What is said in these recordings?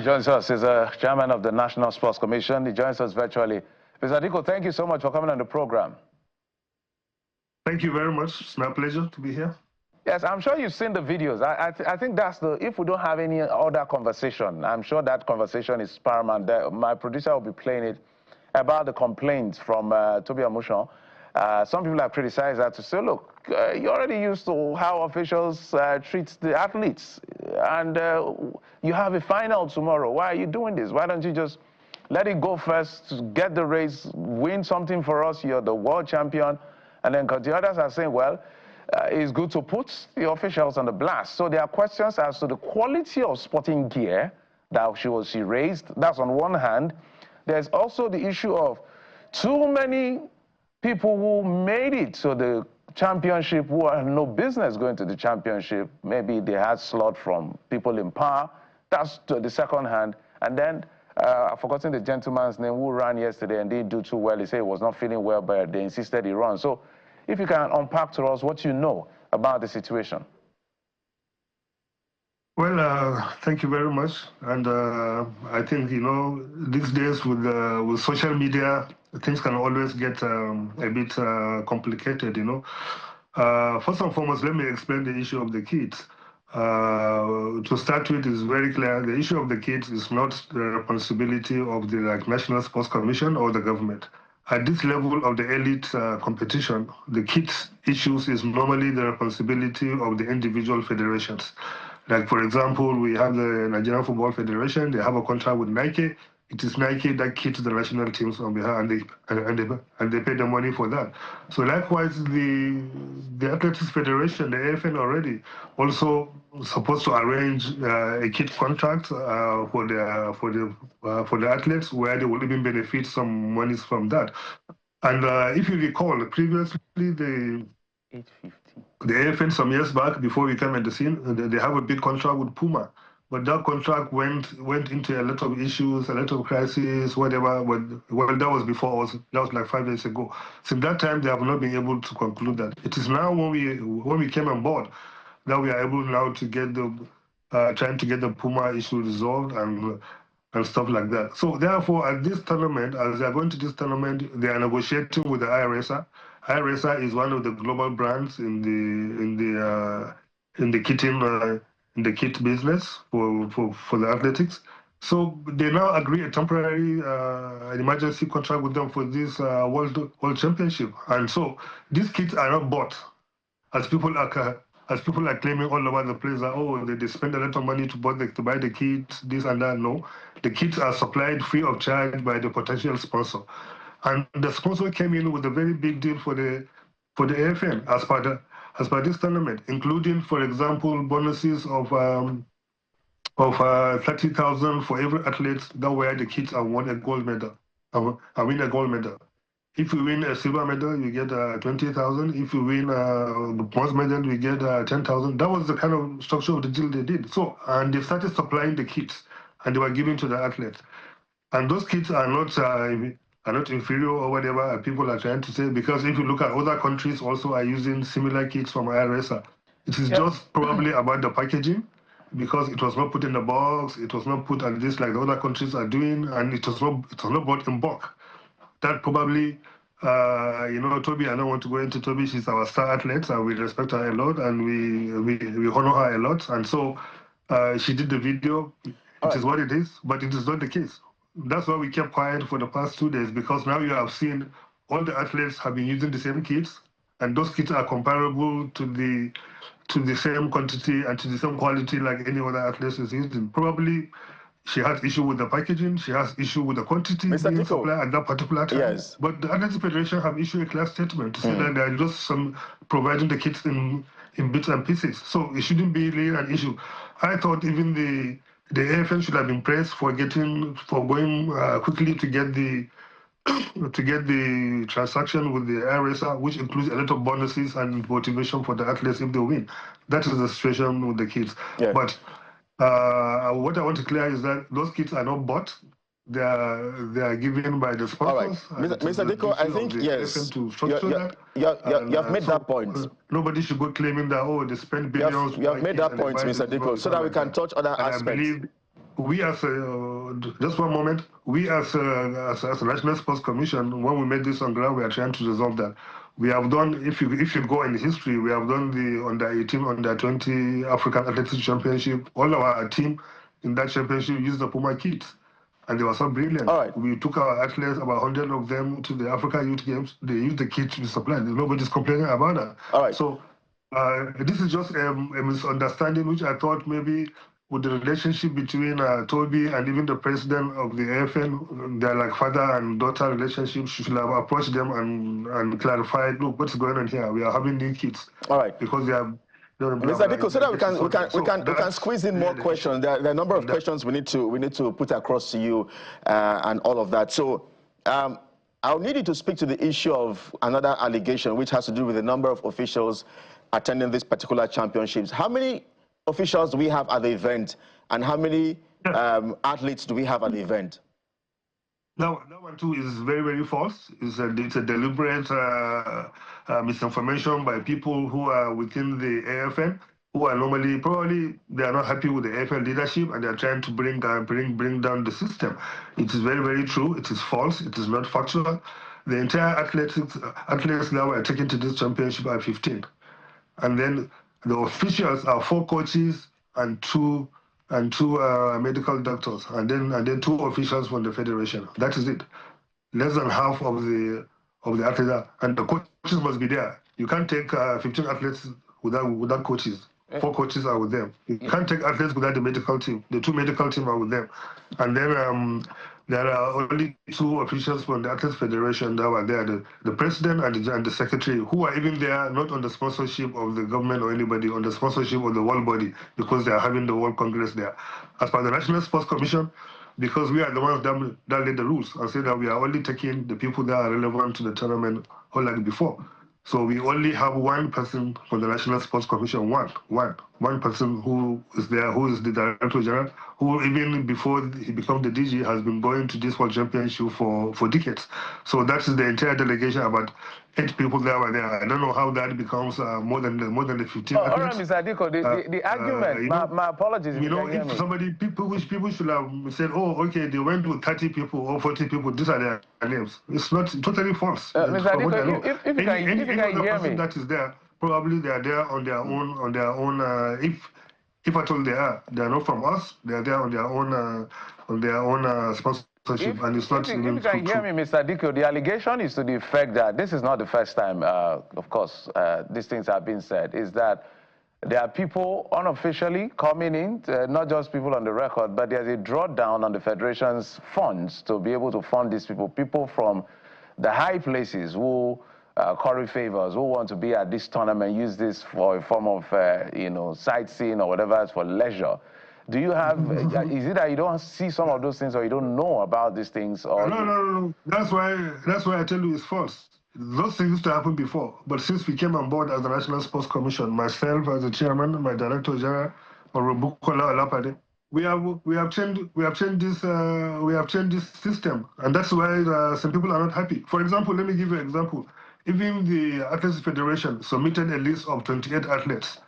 joins us is chairman of the National Sports Commission. He joins us virtually. Mr. Diko, thank you so much for coming on the program. Thank you very much. It's my pleasure to be here. Yes, I'm sure you've seen the videos. I think that's if we don't have any other conversation, I'm sure that conversation is paramount. My producer will be playing it about the complaints from Toby Amushon. Some people have criticized that to say, look, you're already used to how officials treat the athletes, and you have a final tomorrow. Why are you doing this? Why don't you just let it go first, get the race, win something for us, you're the world champion, and then the others are saying, well, it's good to put the officials on the blast. So there are questions as to the quality of sporting gear that she raised. That's on one hand. There's also the issue of too many people who made it to the championship who had no business going to the championship. Maybe they had slot from people in power. That's to the second hand. And then I've forgotten the gentleman's name who ran yesterday and didn't do too well. He said he was not feeling well, but they insisted he run. So if you can unpack to us what you know about the situation. Well, thank you very much. And I think, you know, these days with social media, things can always get a bit complicated, you know. First and foremost, let me explain the issue of the kids. To start with, it's very clear. The issue of the kids is not the responsibility of the National Sports Commission or the government. At this level of the elite competition, the kids' issues is normally the responsibility of the individual federations. Like, for example, we have the Nigerian Football Federation. They have a contract with Nike. It is Nike that kits the national teams on behalf, and they pay the money for that. So likewise, the Athletics Federation, the AFN already, also supposed to arrange a kit contract for the athletes, where they will even benefit some monies from that. And if you recall, previously the AFN some years back, before we came at the scene, they have a big contract with Puma. But that contract went into a lot of issues, a lot of crises, whatever. Well, that was before that was like 5 years ago. Since that time, they have not been able to conclude that. It is now when we came on board that we are able now to get trying to get the Puma issue resolved and stuff like that. So therefore, at this tournament, as they are going to this tournament, they are negotiating with the iRacer. iRacer is one of the global brands in the kitting. In the kit business for the athletics. So they now agree a temporary emergency contract with them for this world championship. And so these kits are not bought, as people are claiming all over the place that, oh, they spend a lot of money to buy the kits, this and that. No, the kits are supplied free of charge by the potential sponsor. And the sponsor came in with a very big deal for the AFN as per this tournament, including, for example, bonuses of 30,000 for every athlete that wear the kits and win a gold medal. If you win a silver medal, you get 20,000. If you win the bronze medal, you get 10,000. That was the kind of structure of the deal they did. So, and they started supplying the kits, and they were giving to the athletes. And those kits are not inferior or whatever people are trying to say, because if you look at other countries also are using similar kits from iRacer. It is just probably about the packaging, because it was not put in the box, it was not put at this like the other countries are doing, and it was not bought in bulk. That probably, you know, Toby, I don't want to go into Toby, she's our star athlete, and we respect her a lot, and we honor her a lot, and so she did the video. It is what it is, but it is not the case. That's why we kept quiet for the past 2 days, because now you have seen all the athletes have been using the same kits, and those kits are comparable to the same quantity and to the same quality like any other athlete is using. Probably she has issue with the packaging, she has issue with the quantity being supplied at that particular time. Yes. But the Athletics Federation have issued a class statement to say that they are just providing the kits in bits and pieces. So it shouldn't be really an issue. I thought even the AFN should have been praised for going quickly to get the transaction with the iRacer, which includes a lot of bonuses and motivation for the athletes if they win. That is the situation with the kids. Yeah. But what I want to clear is that those kits are not bought. They are given by the sponsors. All right. Mr. Diko, I think, yes, you have made that point. Nobody should go claiming that, oh, they spend billions. You have made that point, Mr. Diko, so that we can touch other aspects. we as just one moment, we as a National Sports Commission, when we made this on ground, we are trying to resolve that. We have done, if you go in history, we have done the under-18, under-20 African Athletics Championship. All our team in that championship used the Puma kits, and they were so brilliant. All right. We took our athletes, about 100 of them, to the Africa Youth Games. They used the kit to be supplied. Nobody's complaining about that. All right. So this is just a misunderstanding, which I thought maybe with the relationship between Toby and even the president of the AFN, they're like father and daughter relationship. She should have approached them and clarified, look, what's going on here? We are having new kids. All right. Because they have... Mr. Diko, so that we can squeeze in more questions. There are a number of questions we need to put across to you and all of that. So I'll need you to speak to the issue of another allegation, which has to do with the number of officials attending these particular championships. How many officials do we have at the event, and how many athletes do we have at the event? Now, that one too is very, very false. It's a deliberate misinformation by people who are within the AFN, who are normally, probably, they are not happy with the AFN leadership, and they are trying to bring down the system. It is very, very true. It is false. It is not factual. The entire athletes now are taken to this championship are 15. And then the officials are 4 coaches and two medical doctors, and then 2 officials from the federation. That is it. Less than half of the athletes, and the coaches must be there. You can't take 15 athletes without coaches. 4 coaches are with them. You can't take athletes without the medical team. The 2 medical team are with them, and then there are only 2 officials from the Athletes Federation that were there, the president and the secretary, who are even there not on the sponsorship of the government or anybody, on the sponsorship of the world body, because they are having the World Congress there. As per the National Sports Commission, because we are the ones that laid the rules and say that we are only taking the people that are relevant to the tournament, unlike before. So we only have 1 person from the National Sports Commission, one person who is there, who is the Director General, who even before he becomes the DG has been going to this World Championship for decades. So that is the entire delegation, about 8 people that were there. I don't know how that becomes more than the 15. All right, Mr. Diko, the argument, my apologies. You know, if somebody, people should have said, oh, okay, they went with 30 people or 40 people, these are their names. It's not totally false. Mr. Diko, if you can hear me. That is there, probably they are there on their own, if at all they are not from us, they are there on their own sponsorship, and it's not even if you can hear me, Mr. Diko, the allegation is to the effect that this is not the first time, of course, these things have been said, is that there are people unofficially coming in, not just people on the record, but there's a drawdown on the Federation's funds to be able to fund these people from the high places who curry favors, who want to be at this tournament, use this for a form of, sightseeing or whatever, for leisure. Do you have, is it that you don't see some of those things, or you don't know about these things? Or No. That's why I tell you it's false. Those things used to happen before, but since we came on board as the National Sports Commission, myself as the chairman, my Director General, Bukola Olapade, we have changed this system, and that's why some people are not happy. For example, let me give you an example. Even the Athletes Federation submitted a list of 28 athletes.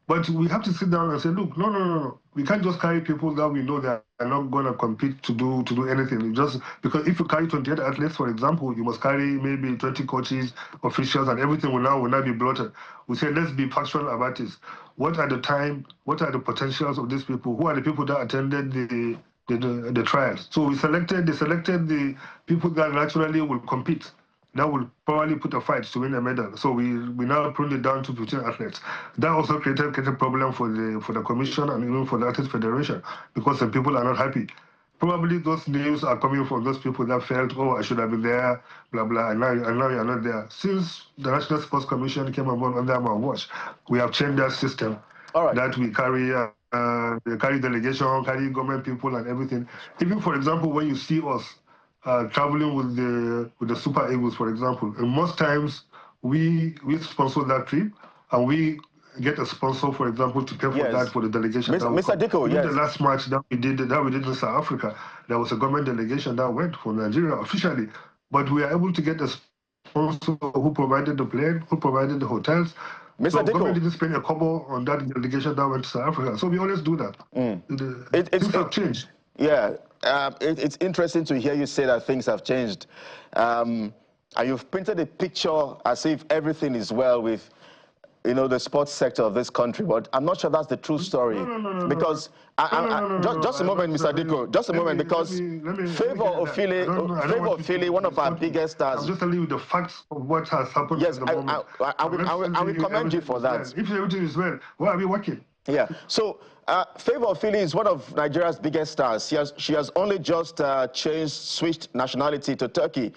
But we have to sit down and say, look, no. We can't just carry people that we know that are not going to compete to do anything. Just because if you carry 28 athletes, for example, you must carry maybe 20 coaches, officials, and everything will now be bloated. We say, let's be factual about this. What are the potentials of these people? Who are the people that attended the trials? So they selected the people that naturally will compete. That will probably put a fight to win a medal. So we now pruned it down to 15 athletes. That also created a problem for the commission and even for the Athletes Federation, because some people are not happy. Probably those names are coming from those people that felt, oh, I should have been there, blah, blah, and now you're not there. Since the National Sports Commission came on under my watch, we have changed that system. All right. That we carry delegation, carry government people and everything. Even, for example, when you see us, traveling with the Super Eagles, for example, and most times we sponsor that trip, and we get a sponsor, for example, to pay for that for the delegation. Mr. Diko, yes. The last match that we did in South Africa, there was a government delegation that went from Nigeria officially, but we are able to get a sponsor who provided the plane, who provided the hotels, Mr. So Diko, government didn't spend a kobo on that delegation that went to South Africa. So we always do that. Things have changed. Yeah, it's interesting to hear you say that things have changed. And you've painted a picture as if everything is well with, the sports sector of this country, but I'm not sure that's the true story. No. Because just a moment, Mr. Diko, just a moment, because Favor Ofili, one of our biggest stars. I'm just telling you the facts of what has happened at the moment. I will commend you for that. If everything is well, why are we working? Yeah. So Favor Ofili is one of Nigeria's biggest stars. She has only just switched nationality to Turkey,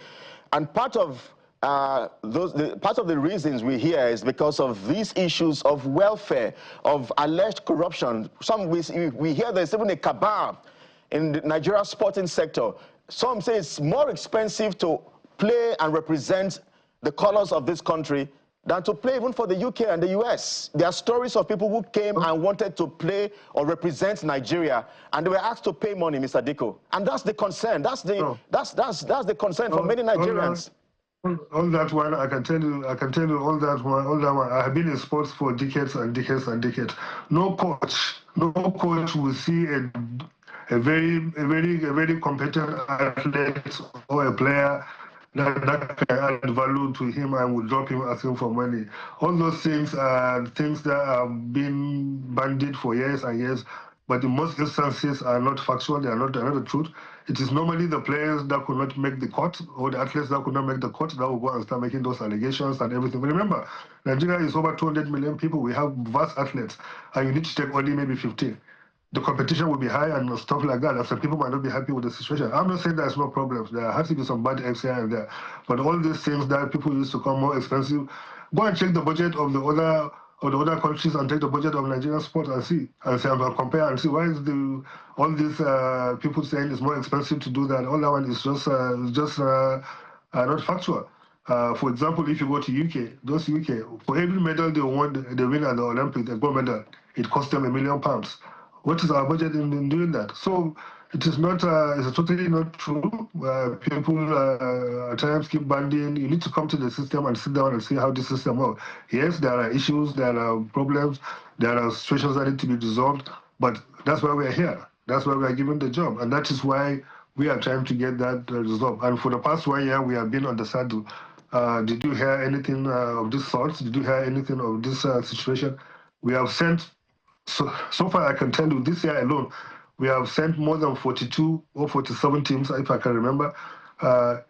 and part of the reasons we hear is because of these issues of welfare, of alleged corruption. We hear there's even a cabal in the Nigeria sporting sector. Some say it's more expensive to play and represent the colors of this country than to play even for the UK and the US. There are stories of people who came and wanted to play or represent Nigeria, and they were asked to pay money, Mr. Diko. And that's the concern. That's the concern for many Nigerians. All that one, I can tell you all that one. I have been in sports for decades and decades and decades. No coach will see a very competent athlete or a player that can add value to him and will drop him asking for money. All those things are things that have been bandied for years and years, but in most instances are not factual, they are not the truth. It is normally the players that could not make the cut or the athletes that could not make the cut that will go and start making those allegations and everything. But remember, Nigeria is over 200 million people. We have vast athletes, and you need to take only maybe 15. The competition will be high and stuff like that. And some people might not be happy with the situation. I'm not saying there's no problems. There has to be some bad eggs here and there. But all these things that people used to come more expensive, go and check the budget of the other countries and take the budget of Nigerian sport and see and compare and see why is all these people saying it's more expensive to do that. All that one is just not factual. For example, if you go to UK, those UK, for every medal they win at the Olympics, a gold medal, it costs them £1 million. What is our budget in doing that? So it is not, it's totally not true. People at times keep banding. You need to come to the system and sit down and see how the system works. Yes, there are issues, there are problems, there are situations that need to be resolved, but that's why we are here. That's why we are given the job. And that is why we are trying to get that resolved. And for the past 1 year, we have been on the saddle. Did you hear anything of this sort? Did you hear anything of this situation? We have sent, so far I can tell you, this year alone, we have sent more than 42 or 47 teams, if I can remember,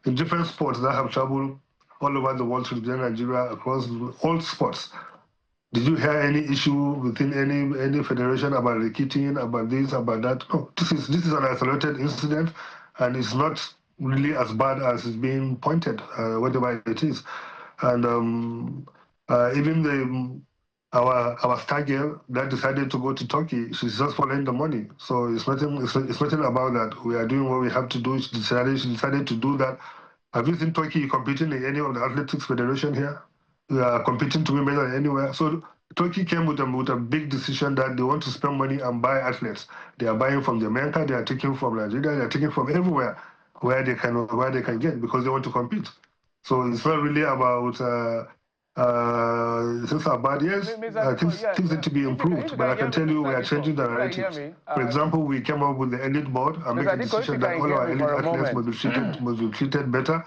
in different sports that have traveled all over the world to represent Nigeria across all sports. Did you hear any issue within any federation about recruiting, about this, about that? No, this is an isolated incident, and it's not really as bad as it's being pointed, whatever it is. And even our star girl that decided to go to Turkey, she's just following the money. So it's nothing about that. We are doing what we have to do. She decided to do that. Have you seen Turkey competing in any of the athletics federation here? We are competing to win medal anywhere. So Turkey came with a big decision that they want to spend money and buy athletes. They are buying from Jamaica, they are taking from Nigeria, they are taking from everywhere where they can get, because they want to compete. So it's not really about things are bad. Yes, things need to be improved, but I can tell you we are changing the narrative. For example, we came up with the elite board and make a decision that all our elite athletes must be treated better.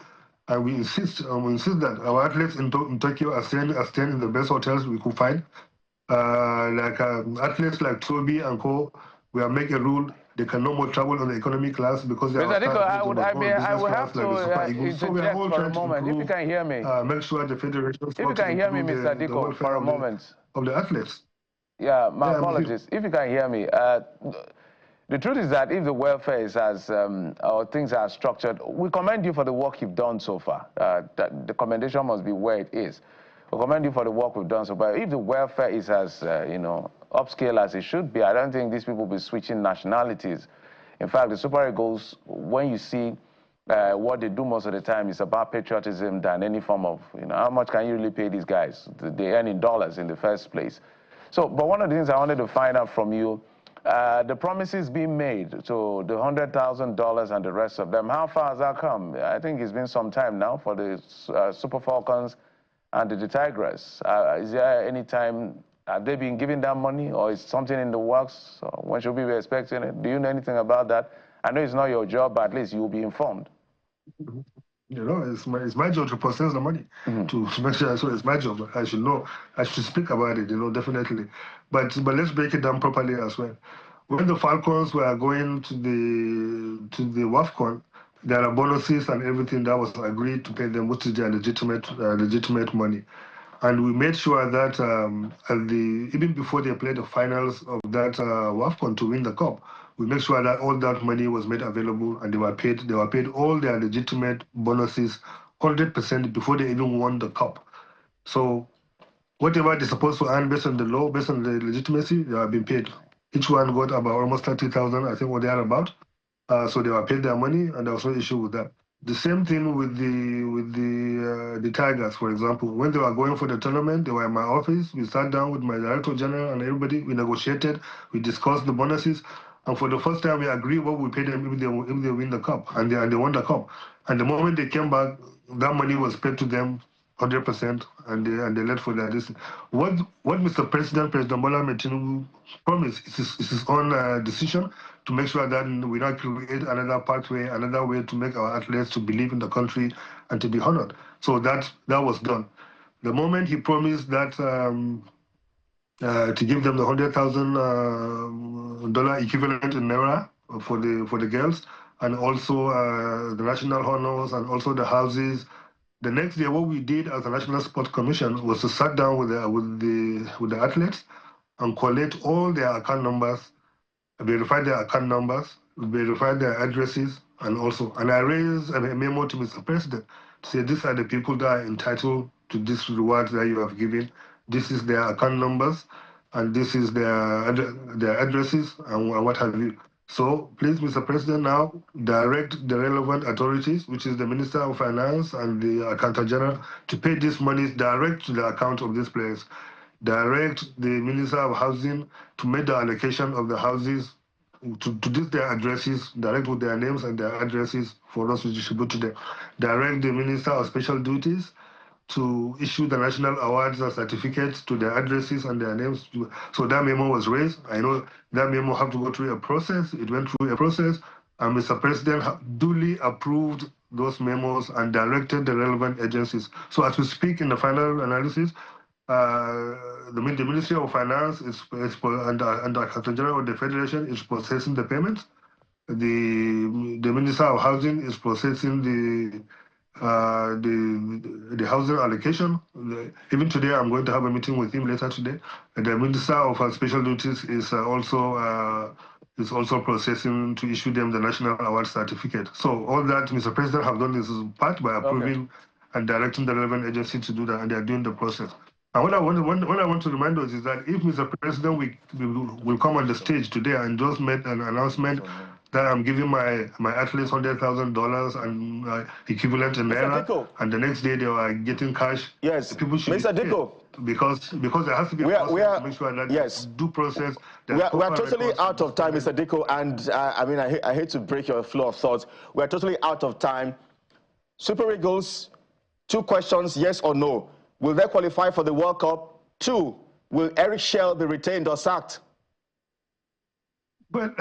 And we insist that our athletes in Tokyo are staying in the best hotels we could find. Athletes like Toby and Co, we are making a rule they can no more travel on the economy class because they are. Mr. Diko, I would have to interject for a moment. If you can hear me. Make sure the federation. If you can hear me, Mr. Diko, for a moment. Of the athletes. Yeah, my apologies. If you can hear me. The truth is that if the welfare is or things are structured, we commend you for the work you've done so far. The commendation must be where it is. We commend you for the work we've done so far. If the welfare is as, upscale as it should be, I don't think these people will be switching nationalities. In fact, the Super Eagles, when you see what they do most of the time, is about patriotism than any form of, how much can you really pay these guys? They earn in dollars in the first place. So, but one of the things I wanted to find out from you, the promises being made to the $100,000 and the rest of them, how far has that come? I think it's been some time now for the Super Falcons and the Tigress. Is there any time, have they been giving that money, or is something in the works? When should we be expecting it? Do you know anything about that? I know it's not your job, but at least you'll be informed. You know, it's my job to process the money, to make sure. So it's my job. I should know. I should speak about it. You know, definitely. But let's break it down properly as well. When the Falcons were going to the WAFCON, there are bonuses and everything that was agreed to pay them, which is their legitimate money. And we made sure that even before they played the finals of that WAFCON to win the cup, we make sure that all that money was made available and they were paid all their legitimate bonuses 100% before they even won the cup. So whatever they're supposed to earn based on the law, based on the legitimacy, they have been paid. Each one got about almost 30,000, I think, what they are about. So they were paid their money, and there was no issue with that. The same thing with the Tigers, for example. When they were going for the tournament, they were in my office. We sat down with my director general and everybody. We negotiated. We discussed the bonuses, and for the first time, we agreed what we paid them if they win the cup, and they won the cup. And the moment they came back, that money was paid to them 100%, and they left for their decision. What Mr. President Bola Tinubu promised is his own decision to make sure that we not create another pathway, another way to make our athletes to believe in the country and to be honored. So that was done. The moment he promised that to give them the $100,000 equivalent in naira for the girls, and also the national honors and also the houses. The next day, what we did as the National Sports Commission was to sit down with the athletes and collect all their account numbers, verify their account numbers, verify their addresses, and I raised a memo to Mr. President to say these are the people that are entitled to this reward that you have given. This is their account numbers, and this is their addresses, and what have you. So please, Mr. President, now direct the relevant authorities, which is the Minister of Finance and the Accountant General, to pay these monies direct to the account of these players. Direct the Minister of Housing to make the allocation of the houses to their addresses, direct with their names and their addresses for us to distribute to them. Direct the Minister of Special Duties to issue the national awards and certificates to their addresses and their names. So that memo was raised. I know that memo had to go through a process. It went through a process, and Mr. President duly approved those memos and directed the relevant agencies. So as we speak in the final analysis, the Ministry of Finance and the Accountant General of the Federation is processing the payments. The Minister of Housing is processing the housing allocation. Even today, I'm going to have a meeting with him later today. The Minister of Special Duties is also processing to issue them the national award certificate. So all that Mr. President have done is part by approving and directing the relevant agency to do that, and they are doing the process. And what I want to remind us is that if Mr. President will come on the stage today and just made an announcement that I'm giving my athletes $100,000 and equivalent in naira, and the next day they are getting cash. Yes, people should Mr. Diko. Because there has to be a process to make sure that due process. We are totally out of time, Mr. Diko, and I mean I hate to break your flow of thoughts. We are totally out of time. Super Eagles, 2 questions: yes or no. Will they qualify for the World Cup? 2, will Eric Chelle be retained or sacked? But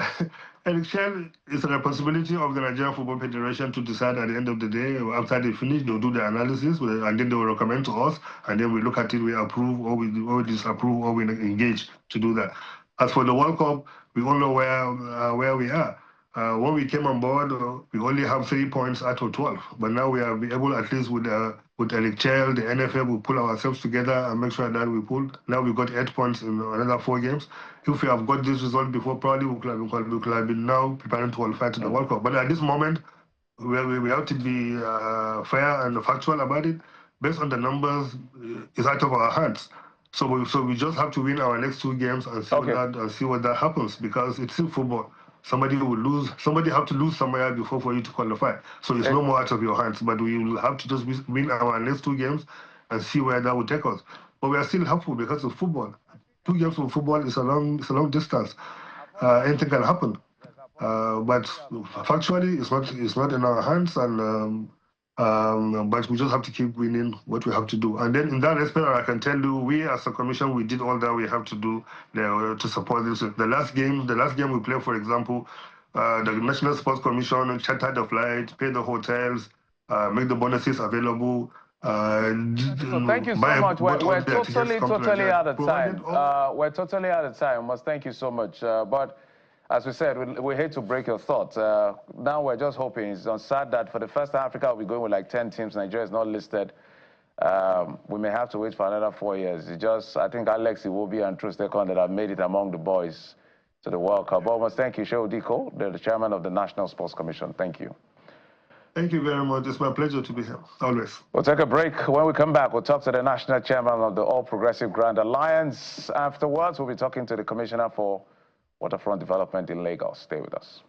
Eric Chelle is a responsibility of the Nigerian Football Federation to decide at the end of the day. After they finish, they'll do the analysis, and then they will recommend to us, and then we look at it, we approve or we disapprove or we engage to do that. As for the World Cup, we all know where we are. When we came on board, we only have 3 points out of 12. But now we are able, at least with Eric Chelle, the NFF, we pull ourselves together and make sure that we pull. Now we've got 8 points in another 4 games. If we have got this result before, probably we could have been now preparing to qualify to the World Cup. But at this moment, we have to be fair and factual about it. Based on the numbers, it's out of our hands. So we just have to win our next 2 games and see what that happens, because it's still football. Somebody will lose. Somebody have to lose somewhere before for you to qualify. So it's no more out of your hands. But we will have to just win our next 2 games and see where that will take us. But we are still hopeful because of football. 2 games of football is a long distance. Anything can happen. But factually, it's not in our hands, and But we just have to keep winning what we have to do. And then in that respect, I can tell you, we as a commission, we did all that we have to do there to support this. The last game we played, for example, the National Sports Commission chartered the flight, pay the hotels, make the bonuses available. So thank you so much. We're totally out of time. We're totally out of time. Must thank you so much. But as we said, we hate to break your thoughts. Now we're just hoping, it's on sad that for the first time Africa will be going with like 10 teams. Nigeria is not listed. We may have to wait for another 4 years. It's just, I think Alex Iwobi and Trustekon that have made it among the boys to the World Cup. But must thank you, Chelle, the chairman of the National Sports Commission. Thank you. Thank you very much. It's my pleasure to be here, always. We'll take a break. When we come back, we'll talk to the national chairman of the All Progressive Grand Alliance. Afterwards, we'll be talking to the commissioner for Waterfront Development in Lagos. Stay with us.